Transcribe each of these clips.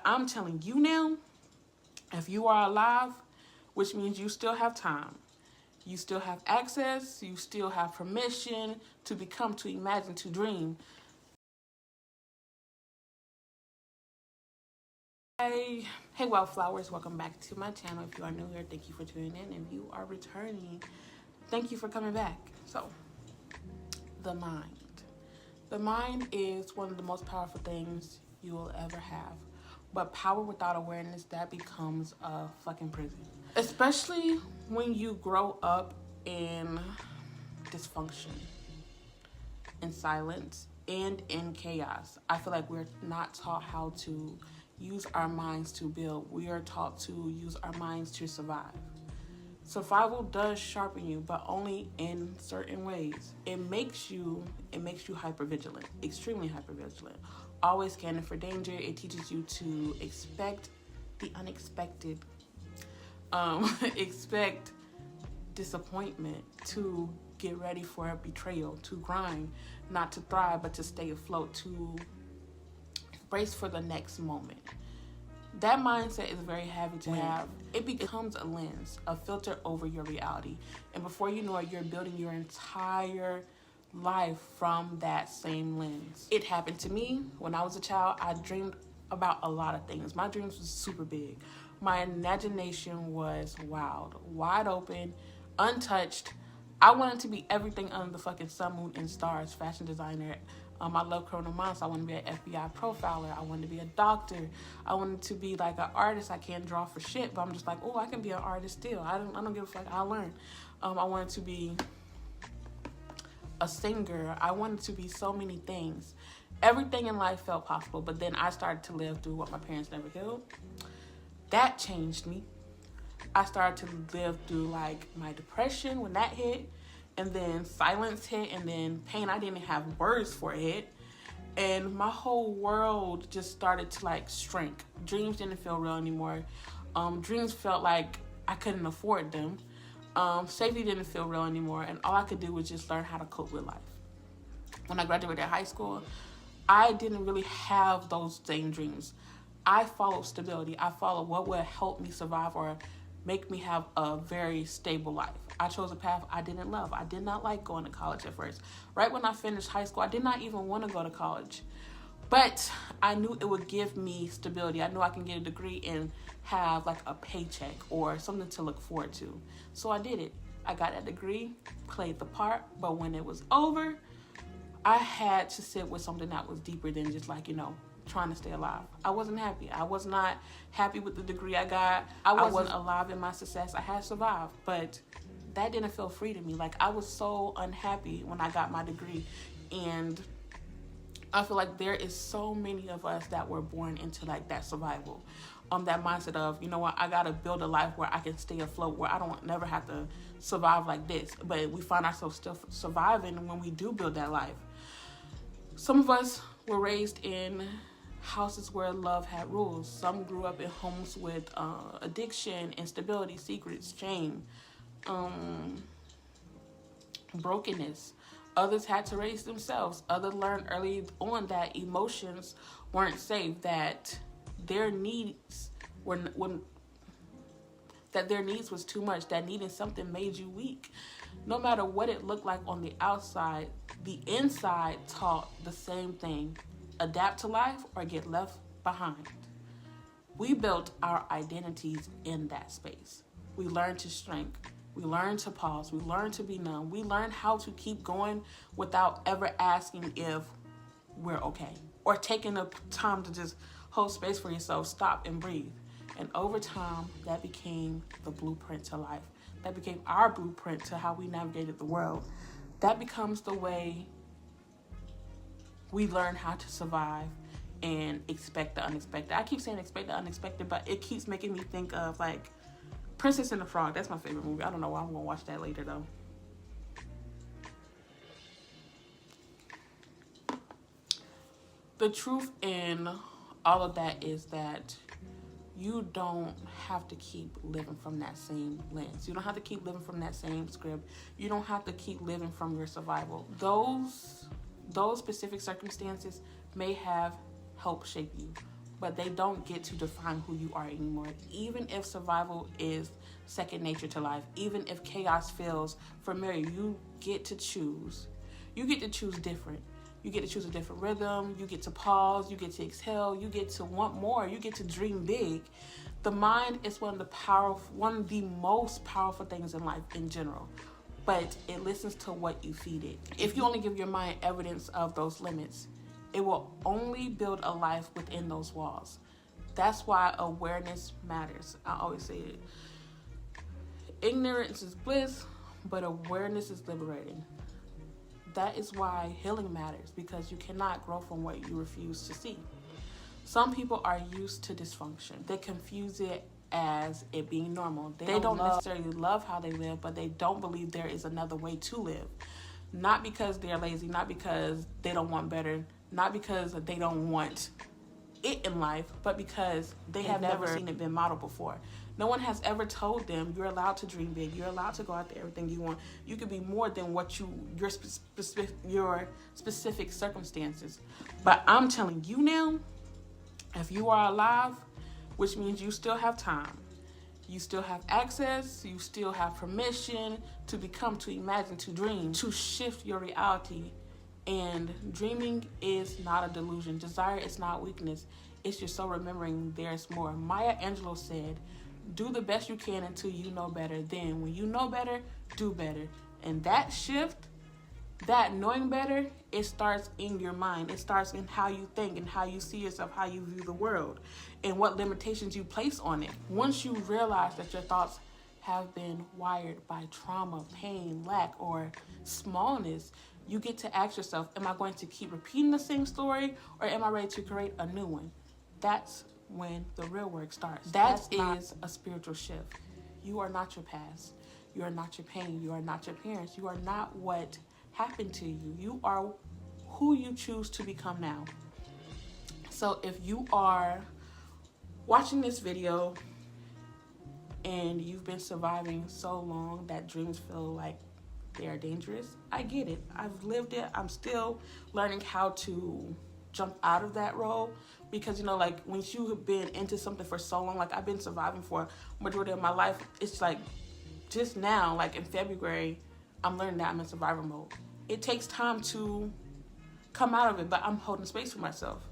I'm telling you now, if you are alive, which means you still have time, you still have access, you still have permission to become, to imagine, to dream. Hey wildflowers, welcome back to my channel. If you are new here, thank you for tuning in. If you are returning, thank you for coming back. So, the mind. The mind is one of the most powerful things you will ever have. But power without awareness, that becomes a fucking prison. Especially when you grow up in dysfunction, in silence, and in chaos. I feel like we're not taught how to use our minds to build. We are taught to use our minds to survive. Survival does sharpen you, but only in certain ways. It makes you hypervigilant, extremely hypervigilant. Always scanning for danger. It teaches you to expect the unexpected. Expect disappointment, to get ready for a betrayal, to grind, not to thrive, but to stay afloat, to brace for the next moment. That mindset is very heavy to have. It becomes a lens, a filter over your reality. And before you know it, you're building your entire life from that same lens. It happened to me when I was a child. I dreamed about a lot of things. My dreams was super big. My imagination was wild, wide open, untouched. I wanted to be everything under the fucking sun, moon, and stars. Fashion designer. I love criminal minds. I wanted to be an FBI profiler. I wanted to be a doctor. I wanted to be like an artist. I can't draw for shit, but I'm just like, oh, I can be an artist still. I don't give a fuck. I'll learn. I wanted to be a singer. I wanted to be so many things. Everything in life felt possible, but then I started to live through what my parents never healed. That changed me. I started to live through like my depression when that hit, and then silence hit, and then pain I didn't have words for it, and my whole world just started to like shrink. Dreams didn't feel real anymore. Dreams felt like I couldn't afford them. Safety didn't feel real anymore, and all I could do was just learn how to cope with life. When I graduated high school, I didn't really have those same dreams. I followed stability. I followed what would help me survive or make me have a very stable life. I chose a path I didn't love. I did not like going to college at first. Right when I finished high school, I did not even want to go to college. But I knew it would give me stability. I knew I can get a degree and have like a paycheck or something to look forward to. So I did it. I got that degree, played the part, but when it was over, I had to sit with something that was deeper than just like, trying to stay alive. I wasn't happy. I was not happy with the degree I got. I wasn't alive in my success. I had survived, but that didn't feel free to me. Like, I was so unhappy when I got my degree, and I feel like there is so many of us that were born into like that survival, that mindset of, you know what, I gotta build a life where I can stay afloat, where I don't never have to survive like this. But we find ourselves still surviving when we do build that life. Some of us were raised in houses where love had rules. Some grew up in homes with addiction, instability, secrets, shame, brokenness. Others had to raise themselves. Others learned early on that emotions weren't safe, that their needs was too much, that needing something made you weak. No matter what it looked like on the outside, the inside taught the same thing. Adapt to life or get left behind. We built our identities in that space. We learned to shrink. We learned to pause. We learned to be numb. We learned how to keep going without ever asking if we're okay, or taking the time to just hold space for yourself, stop and breathe. And over time, that became the blueprint to life. That became our blueprint to how we navigated the world. That becomes the way we learn how to survive and expect the unexpected. I keep saying expect the unexpected, but it keeps making me think of like Princess and the Frog. That's my favorite movie. I don't know why. I'm gonna watch that later though. The truth in all of that is that you don't have to keep living from that same lens. You don't have to keep living from that same script. You don't have to keep living from your survival. Those specific circumstances may have helped shape you, but they don't get to define who you are anymore. Even if survival is second nature to life, even if chaos feels familiar, you get to choose. You get to choose different. You get to choose a different rhythm. You get to pause. You get to exhale. You get to want more. You get to dream big. The mind is one of the most powerful things in life in general, but it listens to what you feed it. If you only give your mind evidence of those limits, it will only build a life within those walls. That's why awareness matters. I always say it. Ignorance is bliss, but awareness is liberating. That is why healing matters, because you cannot grow from what you refuse to see. Some people are used to dysfunction. They confuse it as it being normal. They don't necessarily love how they live, but they don't believe there is another way to live. Not because they're lazy, not because they don't want better, not because they don't want it in life, but because they have never seen it been modeled before. No one has ever told them you're allowed to dream big. You're allowed to go after everything you want. You could be more than what your specific circumstances. But I'm telling you now, if you are alive, which means you still have time, you still have access, you still have permission to become, to imagine, to dream, to shift your reality. And dreaming is not a delusion. Desire is not weakness. It's your soul remembering there's more. Maya Angelou said, do the best you can until you know better. Then when you know better, do better. And that shift, that knowing better, it starts in your mind. It starts in how you think and how you see yourself, how you view the world, and what limitations you place on it. Once you realize that your thoughts have been wired by trauma, pain, lack, or smallness, you get to ask yourself, am I going to keep repeating the same story, or am I ready to create a new one? That's when the real work starts. That is a spiritual shift. You are not your past. You are not your pain. You are not your parents. You are not what happened to you. You are who you choose to become now. So if you are watching this video and you've been surviving so long that dreams feel like they are dangerous, I get it. I've lived it. I'm still learning how to jump out of that role, because like when you have been into something for so long, like I've been surviving for a majority of my life, it's like just now, like in February, I'm learning that I'm in survivor mode. It takes time to come out of it, but I'm holding space for myself.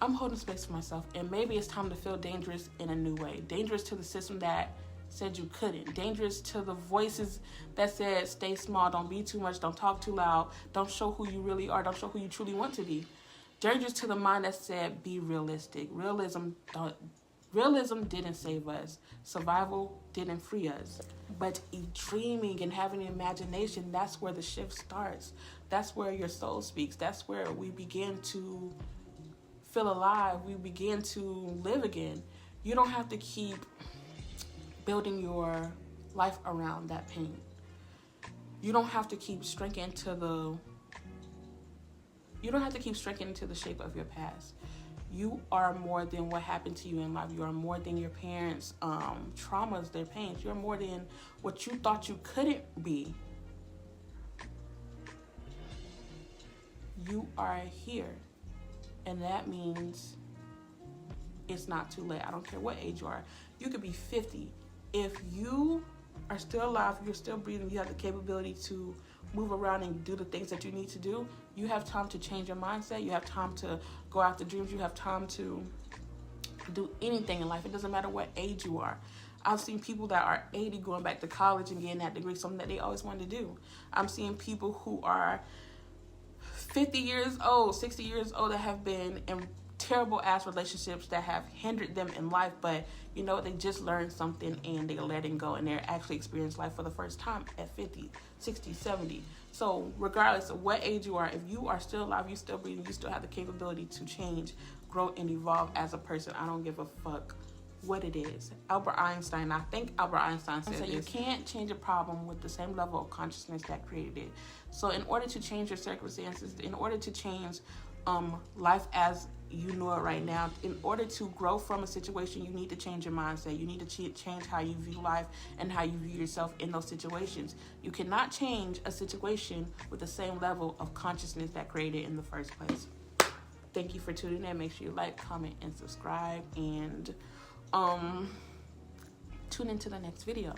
And maybe it's time to feel dangerous in a new way. Dangerous to the system that said you couldn't. Dangerous to the voices that said stay small, don't be too much, don't talk too loud, don't show who you really are, don't show who you truly want to be. Dangerous to the mind that said be realistic. Realism didn't save us. Survival didn't free us. But dreaming and having an imagination, that's where the shift starts. That's where your soul speaks. That's where we begin to feel alive. We begin to live again. You don't have to keep building your life around that pain. You don't have to keep shrinking into the shape of your past. You are more than what happened to you in life. You are more than your parents' traumas, their pains. You're more than what you thought you couldn't be. You are here. And that means it's not too late. I don't care what age you are. You could be 50. If you are still alive, you're still breathing, you have the capability to move around and do the things that you need to do, you have time to change your mindset. You have time to go after dreams. You have time to do anything in life. It doesn't matter what age you are. I've seen people that are 80 going back to college and getting that degree, something that they always wanted to do. I'm seeing people who are 50 years old, 60 years old that have been in terrible ass relationships that have hindered them in life, but they just learned something and they're letting go and they're actually experiencing life for the first time at 50, 60, 70. So regardless of what age you are, if you are still alive, you still breathing, you still have the capability to change, grow, and evolve as a person. I don't give a fuck what it is. I think Albert Einstein said this. You can't change a problem with the same level of consciousness that created it. So in order to change your circumstances, in order to change life as you know it right now, in order to grow from a situation, you need to change your mindset. You need to change how you view life and how you view yourself in those situations. You cannot change a situation with the same level of consciousness that created it in the first place. Thank you for tuning in. Make sure you like, comment, and subscribe, and tune into the next video.